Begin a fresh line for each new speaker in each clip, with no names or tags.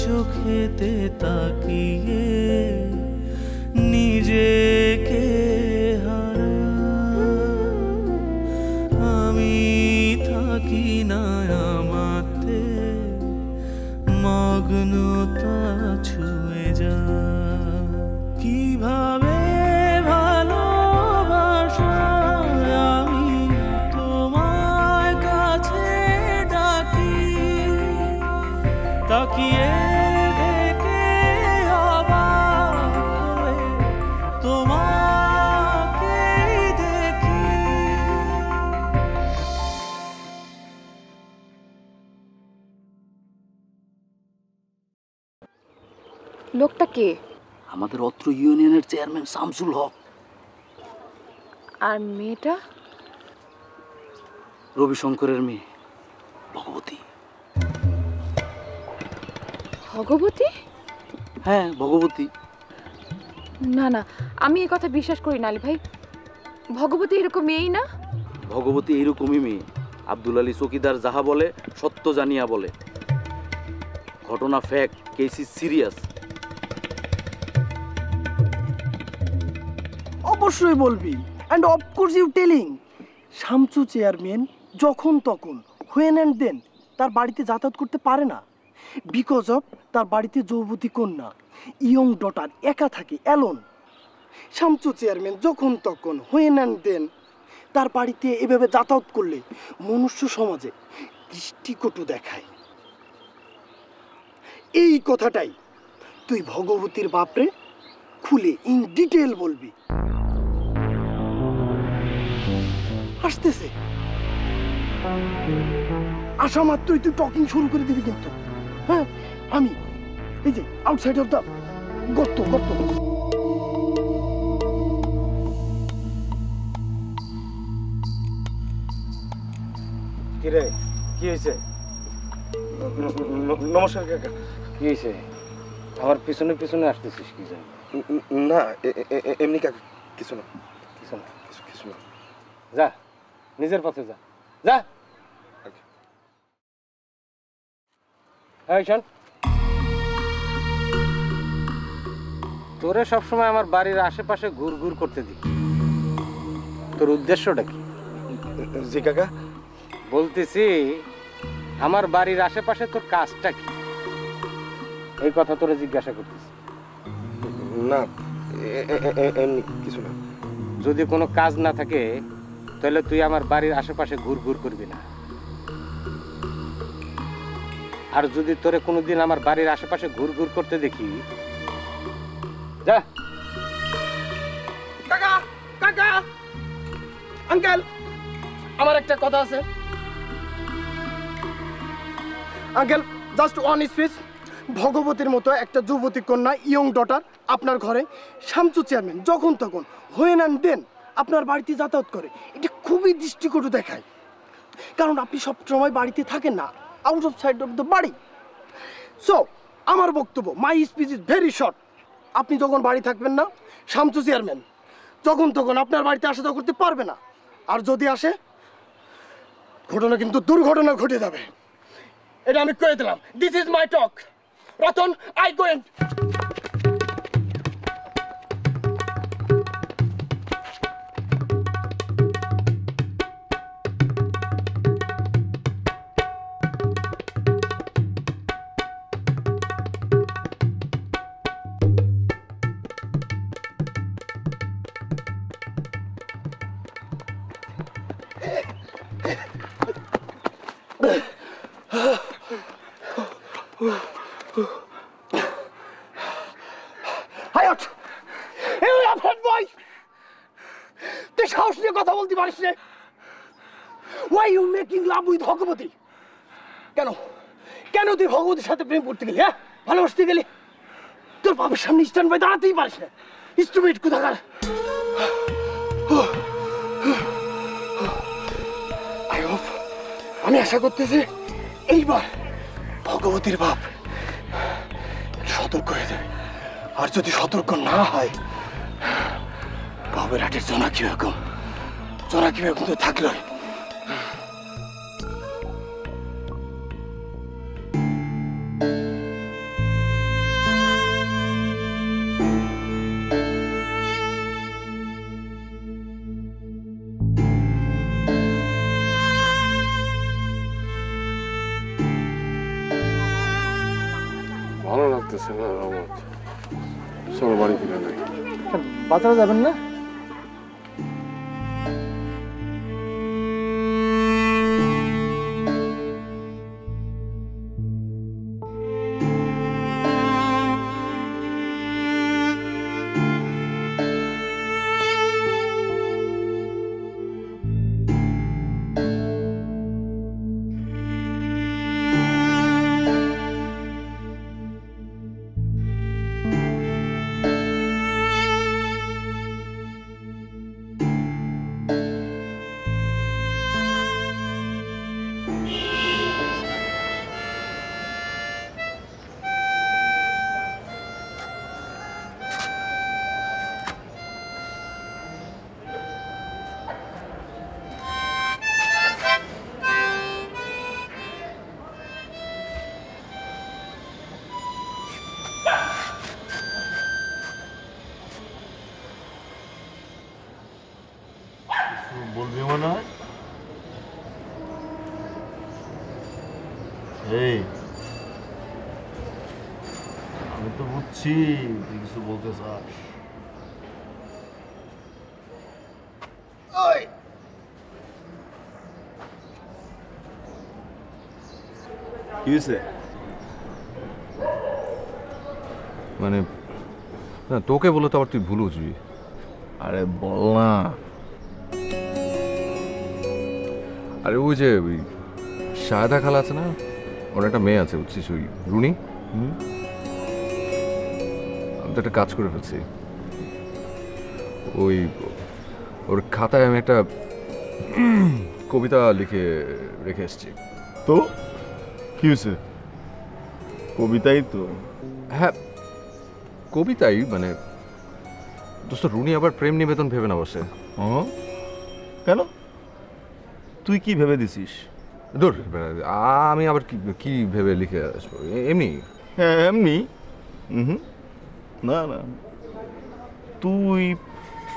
চোখেতে তাকিয়ে নিজেকে আমি থাকি না আমাতে মগ্নতা ছুঁয়ে যা কিভাবে ভালোবাসা আমি তোমার কাছে ডাকি তাকিয়ে
লোকটা কে?
আমাদের অত্র ইউনিয়নের চেয়ারম্যান শামসুল হক।
আর মেয়েটা?
রবিশঙ্করের মেয়ে ভগবতী।
ভগবতী?
হ্যাঁ ভগবতী।
না না, আমি এই কথা বিশ্বাস করি না আলী ভাই। ভগবতী এরকম মেয়েই না।
ভগবতী এরকমই মেয়ে। আব্দুল আলী চৌকিদার যাহা বলে সত্য জানিয়া বলে। ঘটনা ফ্যাক্ট, কেস ইজ সিরিয়াস।
অবশ্যই বলবি, and of course you telling. Shamsu chairman যখন তখন হোয়েন অ্যান্ড দেন তার বাড়িতে যাতায়াত করতে পারে না, বিকজ অফ তার বাড়িতে যৌবতী কন্যা ইয়ং ডটার একা থাকে, অ্যালোন। শামসু চেয়ারম্যান যখন তখন হোয়েন অ্যান্ড দেন তার বাড়িতে এভাবে যাতায়াত করলে মনুষ্য সমাজে দৃষ্টিকটু দেখায়। এই কথাটাই তুই ভগবতীর বাপরে খুলে ইন ডিটেল বলবি। আসতেছে, আসা মাত্রই তুই টকিং শুরু করে দিবি কিন্তু। হ্যাঁ, আমি এই যে আউটসাইড অফ দ্য গর্ত গর্ত।
কিরে, কি হয়েছে? নমস্কার কাকা। কি হয়েছে? আমার পিছনে পিছনে আসতেছিস কি জানি?
না এমনি কাকা, কিছু না
কিছু না
কিছু না।
যা নিজের পথে যা, যা। এই শোন, তোরে সবসময় আমার বাড়ির আশেপাশে ঘুর ঘুর করতে দেখি, তোর উদ্দেশ্যটা কি?
জি কাকা।
বলতেছি আমার বাড়ির আশেপাশে তোর কাজটা কি, এই কথা তোরে জিজ্ঞাসা করতেছি।
না এমনি কিছু না।
যদি কোনো কাজ না থাকে তাহলে তুই আমার বাড়ির আশেপাশে ঘুর ঘুর করবি না। আর যদি তোরে কোনোদিন আমার বাড়ির আশেপাশে ঘুর ঘুর করতে দেখি, যা।
কাকা কাকা, আঙ্কেল, আমার একটা কথা আছে। Uncle, just one speech. ভগবতীর মতো একটা যুবতী কন্যা ইয়ং ডটার আপনার ঘরে শামসু চেয়ারম্যান যখন তখন হোয়েন অ্যান্ড দেন আপনার বাড়িতে যাতায়াত করে, এটা খুবই দৃষ্টিকটু দেখায়। কারণ আপনি সবসময় বাড়িতে থাকেন না, out of side of the বাড়ি। সো আমার বক্তব্য, my speech is very short. আপনি যখন বাড়ি থাকবেন না, শামসু চেয়ারম্যান যখন তখন আপনার বাড়িতে আসা যাওয়া করতে পারবে না। আর যদি আসে, ঘটনা কিন্তু দুর্ঘটনা ঘটে যাবে। এটা আমি কয়ে দিলাম। This is my talk. Ratan, I Gwyn. তুই সাহস নিয়ে কথা বলতে পারিস রে? Why you making love with ভগবতী? কেন কেন তুই ভগবতীর সাথে প্রেম করতে গেলি? হ্যাঁ, ভালোবাসতে গেলি? তোর বাবার সামনে স্ট্যান্ড বাই দাঁড়াতেই পারিস না। স্টুপিড কোথাকার। আমি আশা করতেছি এইবার ভগবতীর বাপ সতর্ক হয়ে যাবে। আর যদি সতর্ক না হয়, বাবের হাটের জোনাকি বেগম তো থাকলো।
লাগতেছে না রহমত, চলো বাড়ি ফিরে নাই।
বাজারে যাবেন না?
বলবি মনে হয়? এই আমি তো বুঝছি তুই কিছু বলতে চাস।
কি হয়েছে?
মানে না, তোকে বলে তো আবার তুই ভুল বুঝবি। আরে বল না। আরে ওই যে ওই শায়দা খালা আছে না, ওর একটা মেয়ে আছে বুঝছিস, ওই রুনি। আমি তো একটা কাজ করে ফেলছি। ওই ওর খাতায় আমি একটা কবিতা লিখে রেখে এসেছি।
তো কি হয়েছে? কবিতাই তো।
হ্যাঁ কবিতাই, মানে দোস্ত রুনি আবার প্রেম নিবেদন ভেবে না বসে।
কেন? তুই কি ভেবে দিছিস?
দূর, আমি আবার কি ভেবে লিখে আসবো? এমনি।
হ্যাঁ এমনি। না না, তুই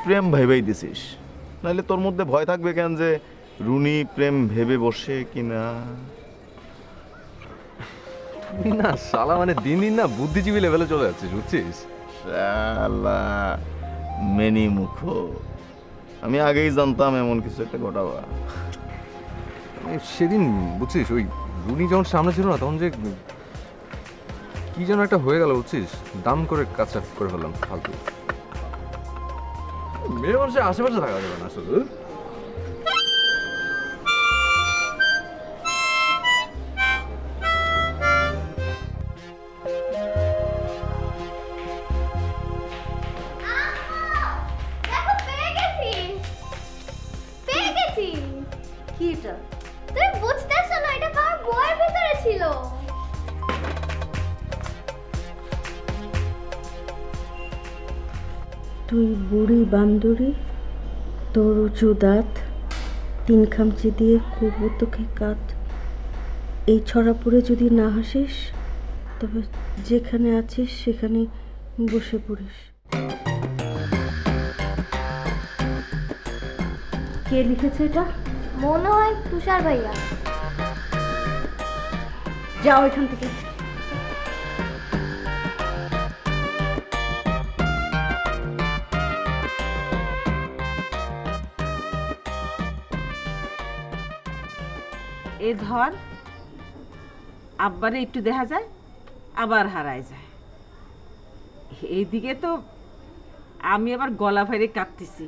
প্রেম ভেবেই দিছিস, নাহলে তোর মধ্যে ভয় থাকবে কেন যে রুনি প্রেম ভেবে বসে কিনা?
তুই না শালা মানে দিন দিন না বুদ্ধিজীবী লেভেলে চলে যাচ্ছিস বুঝছিস।
শালা মেনি মুখ, আমি আগেই জানতাম এমন কিছু একটা ঘটাবা।
সেদিন বুঝছিস ওই রুনি যখন সামনে ছিল না, তখন যে কি যেন একটা হয়ে গেল বুঝছিস, দাম করে কাজটা করে ফেললাম ফালতু। মেয়ে মানুষের আশেপাশে থাকা যাবে না শুধু।
তুই বুড়ি বান্দরি, তোর উঁচু দাঁত, 3 খামচি দিয়ে করবো তোকে কাত। এই ছড়াপুরে যদি না হাসিস, তবে যেখানে আছিস সেখানে বসে পড়িস। কে লিখেছে এটা?
মনে হয় তুষার ভাইয়া।
যাও এখান থেকে।
এ ধর, আব্বারে একটু দেখা যায় আবার হারায় যায়। এইদিকে তো আমি আবার গলা ফাইরে কাঁদতেছি,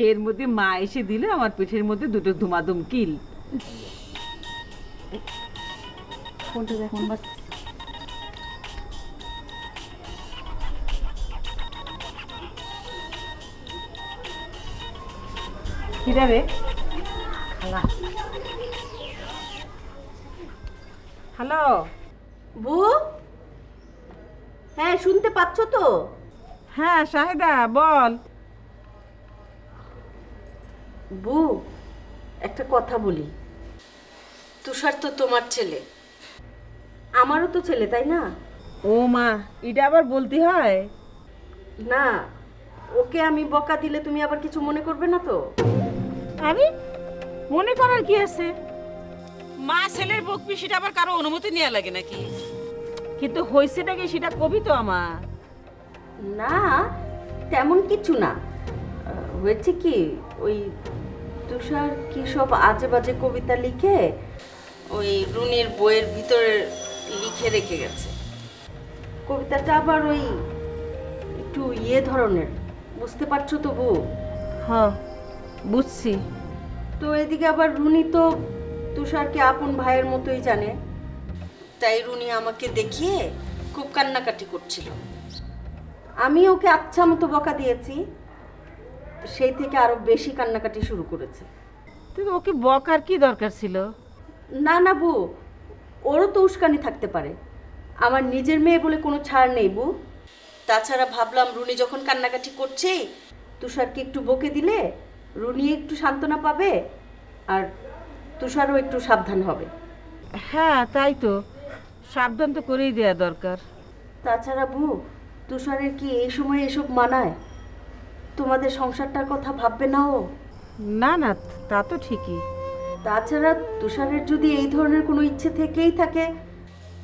এর মধ্যে মা এসে দিলে আমার পিঠের মধ্যে দুটো ধুমাধুম কিল।
ফোনটা দেখ, ফোন বাজছে।
কিরা রে? খালা। হ্যালো
বু, হ্যাঁ শুনতে পাচ্ছ তো?
হ্যাঁ শাহেদা বল।
বু, একটা কথা বলি। তুষার তো তোমার ছেলে, আমারও তো ছেলে, তাই না?
ও মা, এটা আবার বলতে হয়?
না, ওকে আমি বকা দিলে তুমি আবার কিছু মনে করবে না তো?
আরে মনে করার কি আছে? মা ছেলের বক পিসিটা আবার কারো অনুমতি নেওয়া লাগে নাকি? কিন্তু হয়েছেটা কি সেটা কবি তো আমার।
না তেমন কিছু না, হয়েছে কি ওই তুষার কি সব আজে বাজে কবিতা লিখে ওই রুনির বইয়ের ভিতরে লিখে রেখে গেছে। কবিতাটা আবার ওই একটু ধরনের, বুঝতে পারছো তো বউ?
হ্যাঁ বুঝছি।
তো এদিকে আবার রুনি তো তুষারকে আপন ভাইয়ের মতোই জানে, তাই রুনি আমাকে দেখিয়ে খুব কান্নাকাটি করছিল। আমি ওকে আচ্ছা মতো বকা দিয়েছি, সেই থেকে আরো বেশি কান্নাকাটি শুরু করেছে।
তুই ওকে বকার কি দরকার ছিল?
না না বউ, ওরও তো উস্কানি থাকতে পারে, আমার নিজের মেয়ে বলে কোনো ছাড় নেই বউ। তাছাড়া ভাবলাম রুনি যখন কান্নাকাটি করছে তুষারকে একটু বকে দিলে রুনি একটু সান্ত্বনা পাবে আর তুষারও একটু সাবধান হবে।
হ্যাঁ তাই তো, সাবধান তো করেই দেওয়া দরকার।
তাছাড়া বউ, তুষারের কি এই সময় এসব মানায়? তোমাদের সংসারটার কথা ভাববে না ও?
না না তা তো ঠিকই।
তাছাড়া তুষারের যদি এই ধরনের কোনো ইচ্ছে থেকেই থাকে,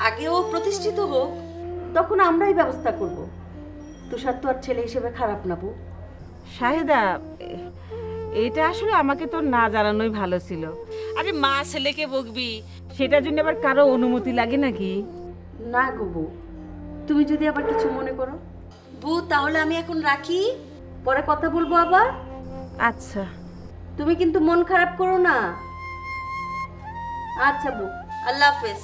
আগে ও প্রতিষ্ঠিত হোক, তখন আমরাই ব্যবস্থা করব। তুষার তো আর ছেলে হিসেবে খারাপ না বউ।
শাহেদা, এটা আসলে আমাকে তো না জানানোই ভালো ছিল। আরে মা ছেলেকে বকবি, সেটার জন্য আবার কারো অনুমতি লাগে নাকি?
না গো বউ, তুমি যদি আবার কিছু মনে করো। বউ তাহলে আমি এখন রাখি, পরে কথা বলবো আবার।
আচ্ছা।
তুমি কিন্তু মন খারাপ করো না। আচ্ছা বউ, আল্লাহ হাফেজ।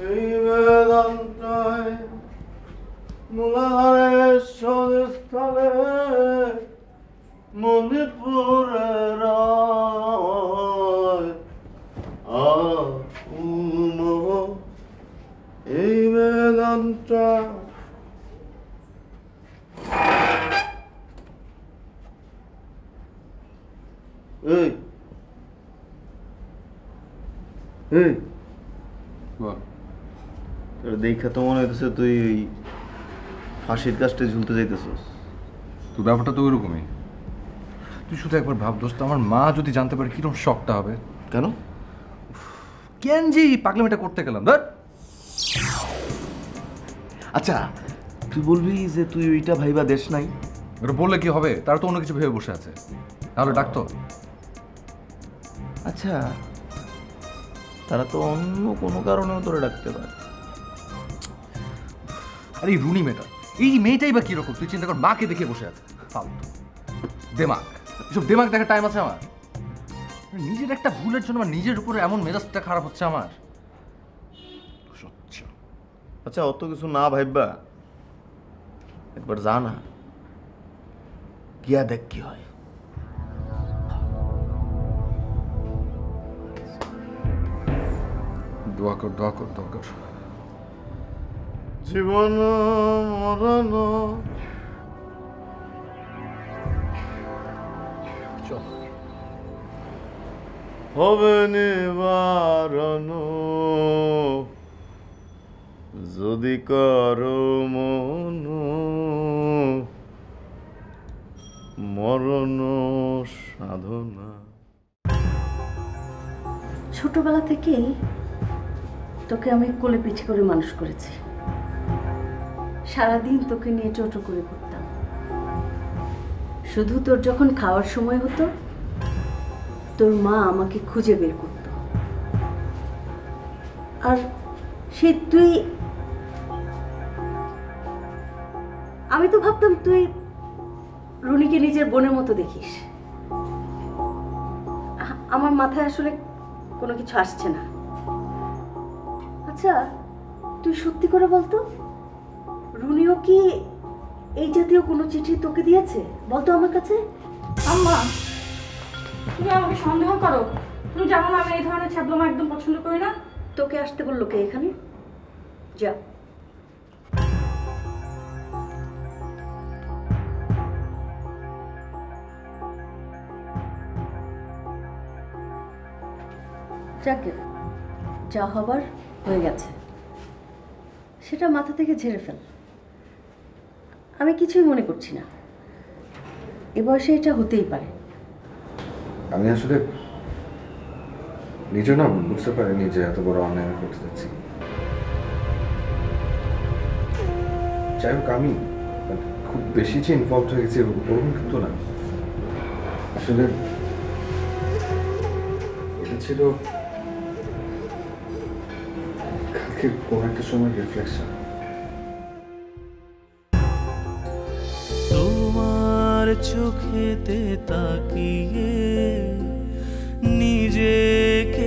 এই বেদান্তায় মুলারের সদস্থলে মণিপুরের এই বেদান্তা এই এই দেখা তো মনে হইতেছে তুই ওই ফাঁসির কাজটা ঝুলতে যাইতেছস।
তো ব্যাপারটা তো ওইরকমই। তুই শুধু একবার ভাব দোস্ত, আমার মা যদি জানতে পারে কিরকম শকটা হবে।
কেন
কেন যে এই পাগলামিটা করতে গেলাম? ধর।
আচ্ছা তুই বলবি যে তুই ওইটা ভাইবা দেশ নাই?
ওটা বললে কি হবে? তারা তো অন্য কিছু ভেবে বসে আছে, তাহলে ডাকতো।
আচ্ছা তারা তো অন্য কোনো কারণেও তোরে ডাকতে পারে।
আরে এই রুনি মেয়েটা, এই মেয়েটাই বা কিরকম তুই চিন্তা কর। মাকে দেখে বসে আছে, ফালতু দেমাগ। এসব দেমাগ দেখার টাইম আছে আমার? নিজের একটা ভুলের জন্য আমার নিজের উপরে এমন মেজাজটা খারাপ হচ্ছে আমার।
আচ্ছা অত কিছু না ভাইবা একবার যা না, গিয়া দেখ কি হয়।
দোয়া কর, দোয়া কর, দোয়া কর।
জীবন মরণ হবে নিবারণ যদি করো মন মরণ সাধনা।
ছোটবেলা থেকেই তোকে আমি কোলে পিঠে করে মানুষ করেছি। সারাদিন তোকে নিয়ে টোটো করে ঘুরতাম। শুধু তোর যখন খাওয়ার সময় হতো তোর মা আমাকে খুঁজে বের করত। আর সে তুই, আমি তো ভাবতাম তুই রুনিকে নিজের বোনের মতো দেখিস। আমার মাথায় আসলে কোনো কিছু আসছে না। আচ্ছা তুই সত্যি করে বলতো, রুনিও কি এই জাতীয় কোনো চিঠি তোকে দিয়েছে? বলতো আমার কাছে।
আম্মা তুমি আমাকে সন্দেহ করো? তুমি জানো না আমি এই ধরনের ছ্যাবলামা একদম পছন্দ করি না।
তোকে আসতে বললো কে এখানে? যা। যাকে যা হবার হয়ে গেছে, সেটা মাথা থেকে ঝেড়ে ফেল। আমি কিছুই মনে করছি না, এ বয়সে এটা হতেই পারে।
আমি আসলে নিজে না বুঝতে পারিনি যে এত বড় অন্যায় আমি করতে যাচ্ছি। যাই হোক, আমি খুব বেশি যে ইনভলভ হয়ে গেছি ওরকম কিন্তু না। আসলে এটা ছিল কালকে কোন একটা সময় রিফ্লেকশন।
তোমার চোখেতে তাকিয়ে নিজেকে